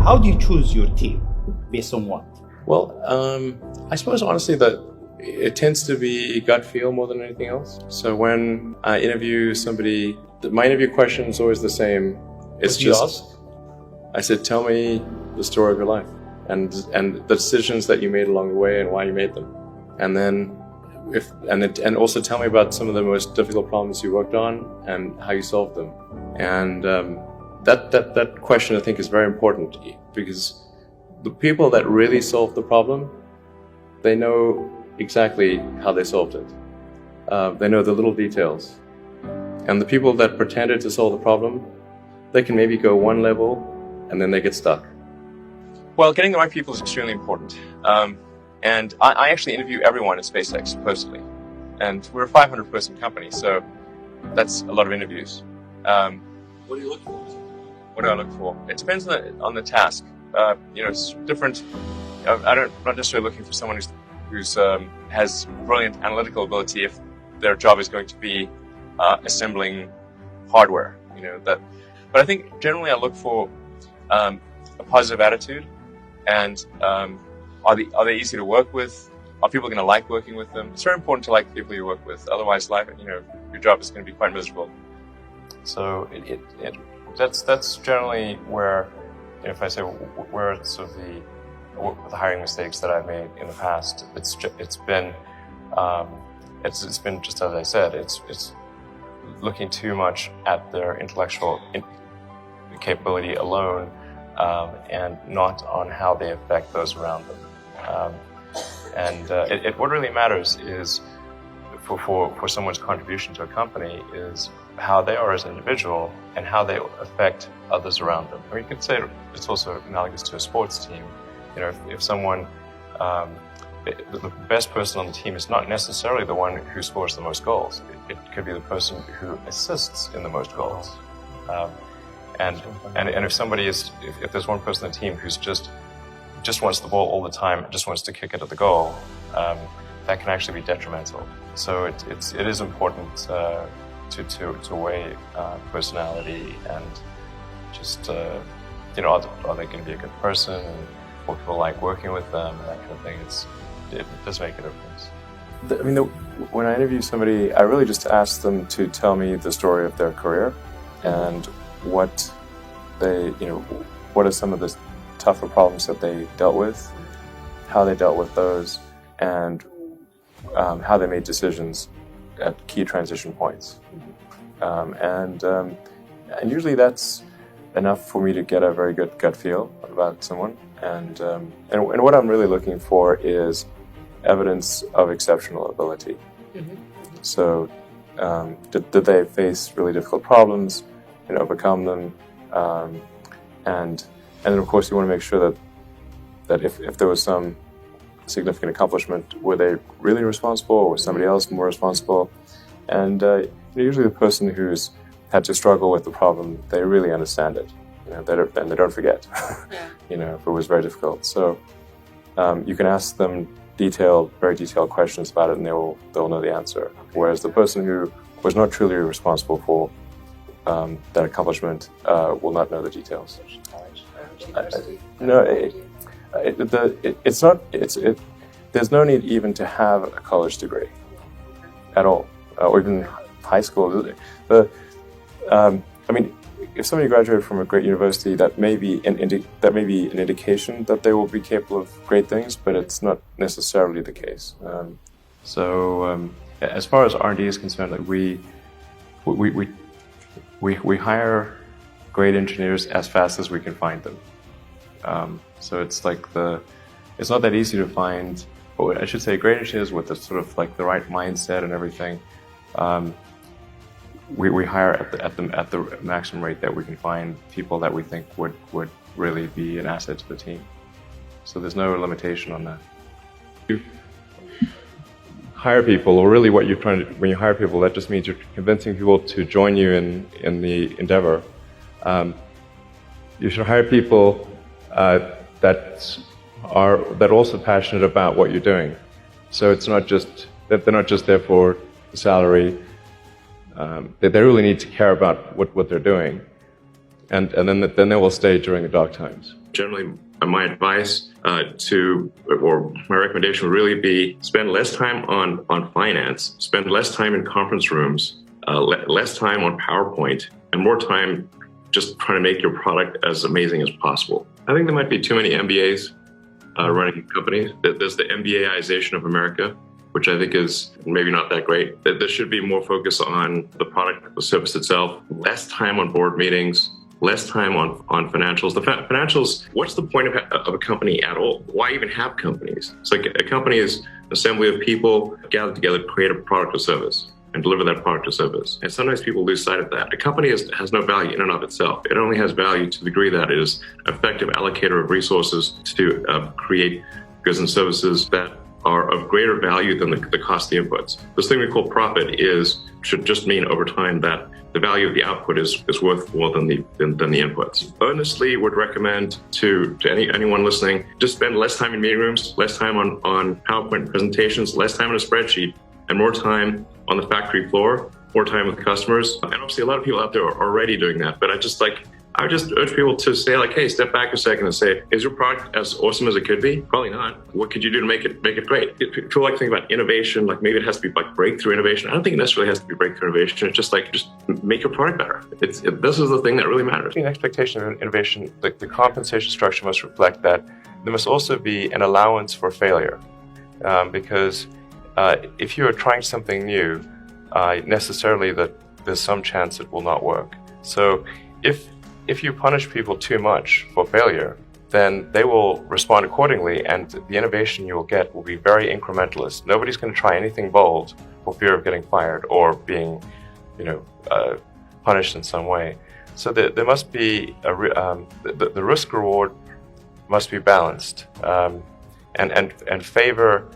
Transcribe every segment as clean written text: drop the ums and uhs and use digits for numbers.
How do you choose your team? Based on what? Well, I suppose honestly that it tends to be gut feel more than anything else. So when I interview somebody, my interview question is always the same. It's just, I said, tell me the story of your life and the decisions that you made along the way and why you made them. And then and also tell me about some of the most difficult problems you worked on and how you solved them. And that question I think is very important, because the people that really solve the problem, they know exactly how they solved it. They know the little details. And the people that pretended to solve the problem, they can maybe go one level and then they get stuck. Well, getting the right people is extremely important. And I actually interview everyone at SpaceX personally. And we're a 500-person company, so that's a lot of interviews. What do you look for? What do I look for? It depends on the task. It's different. I'm not necessarily looking for someone who's has brilliant analytical ability if their job is going to be assembling hardware. But I think generally I look for a positive attitude, and are they easy to work with? Are people going to like working with them? It's very important to like the people you work with. Otherwise, your job is going to be quite miserable. So that's generally where, if I say where it's sort of the hiring mistakes that I've made in the past, it's been just as I said, it's looking too much at their intellectual capability alone, and not on how they affect those around them. What really matters is for someone's contribution to a company is how they are as an individual and how they affect others around them. I mean, you could say it's also analogous to a sports team. If someone, the best person on the team is not necessarily the one who scores the most goals. It could be the person who assists in the most goals. And if there's one person on the team who's just wants the ball all the time, just wants to kick it at the goal, that can actually be detrimental. So it is important to weigh personality and just are they going to be a good person, and what people like working with them, and that kind of thing. It does make a difference. When I interview somebody, I really just ask them to tell me the story of their career and what are some of the tougher problems that they dealt with, how they dealt with those, and how they made decisions at key transition points. And usually that's enough for me to get a very good gut feel about someone. And what I'm really looking for is evidence of exceptional ability. Mm-hmm. So did they face really difficult problems and overcome them? And then of course you want to make sure that if there was some significant accomplishment, were they really responsible, or was somebody else more responsible? And usually the person who's had to struggle with the problem, they really understand it. They don't forget. Yeah. If it was very difficult. So you can ask them very detailed questions about it, and they'll know the answer. Whereas the person who was not truly responsible for that accomplishment will not know the details. There's no need even to have a college degree at all, or even high school. If somebody graduated from a great university, that may be an indication that they will be capable of great things, but it's not necessarily the case. As far as R&D is concerned, we hire great engineers as fast as we can find them. So it's not that easy to find, or I should say, great engineers with the sort of the right mindset and everything. We hire at the maximum rate that we can find people that we think would really be an asset to the team. So there's no limitation on that. You hire people, or really what you're trying to, when you hire people, that just means you're convincing people to join you in the endeavor. You should hire people that are also passionate about what you're doing. So it's not just that they're not just there for the salary. That they really need to care about what they're doing. and then they will stay during the dark times. Generally, my advice or my recommendation would really be spend less time on finance, spend less time in conference rooms, less time on PowerPoint, and more time just trying to make your product as amazing as possible. I think there might be too many MBAs running companies. There's the MBAization of America, which I think is maybe not that great. There should be more focus on the product, the service itself, less time on board meetings, less time on financials. The financials, what's the point of a company at all? Why even have companies? It's like a company is an assembly of people gathered together to create a product or service and deliver that product or service. And sometimes people lose sight of that. A company has no value in and of itself. It only has value to the degree that it is an effective allocator of resources to create goods and services that are of greater value than the cost of the inputs. This thing we call profit should just mean over time that the value of the output is worth more than the inputs. Earnestly would recommend to anyone listening, just spend less time in meeting rooms, less time on PowerPoint presentations, less time on a spreadsheet, and more time on the factory floor, more time with customers. And obviously a lot of people out there are already doing that, but I would just urge people to say hey, step back a second and say, is your product as awesome as it could be? Probably not. What could you do to make it great? People like to think about innovation, like maybe it has to be like breakthrough innovation. I don't think it necessarily has to be breakthrough innovation. It's just make your product better. This is the thing that really matters. In expectation of innovation, the compensation structure must reflect that. There must also be an allowance for failure, because if you are trying something new, necessarily there's some chance it will not work. So if you punish people too much for failure, then they will respond accordingly, and the innovation you will get will be very incrementalist. Nobody's going to try anything bold for fear of getting fired or being, punished in some way. So there must be the risk reward must be balanced, and favor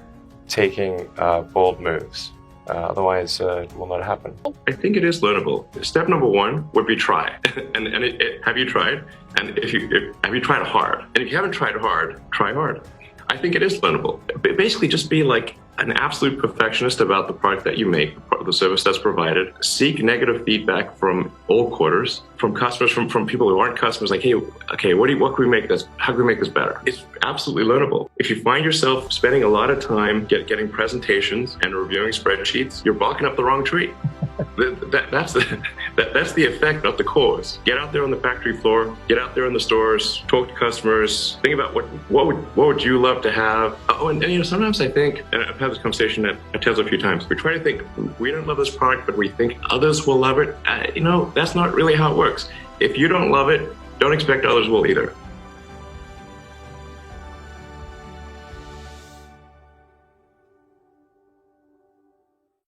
taking bold moves. Otherwise, it will not happen. I think it is learnable. Step number one would be try. and have you tried? And have you tried hard? And if you haven't tried hard, try hard. I think it is learnable. Basically, just be like an absolute perfectionist about the product that you make, the service that's provided. Seek negative feedback from all quarters, from customers, from people who aren't customers. Like, hey, okay, what can we make this? How can we make this better? It's absolutely learnable. If you find yourself spending a lot of time getting presentations and reviewing spreadsheets, you're barking up the wrong tree. That's the effect, not the cause. Get out there on the factory floor. Get out there in the stores. Talk to customers. Think about what would you love to have. Oh, and sometimes I think, and I've had this conversation at Tesla a few times. We try to think we don't love this product, but we think others will love it. That's not really how it works. If you don't love it, don't expect others will either.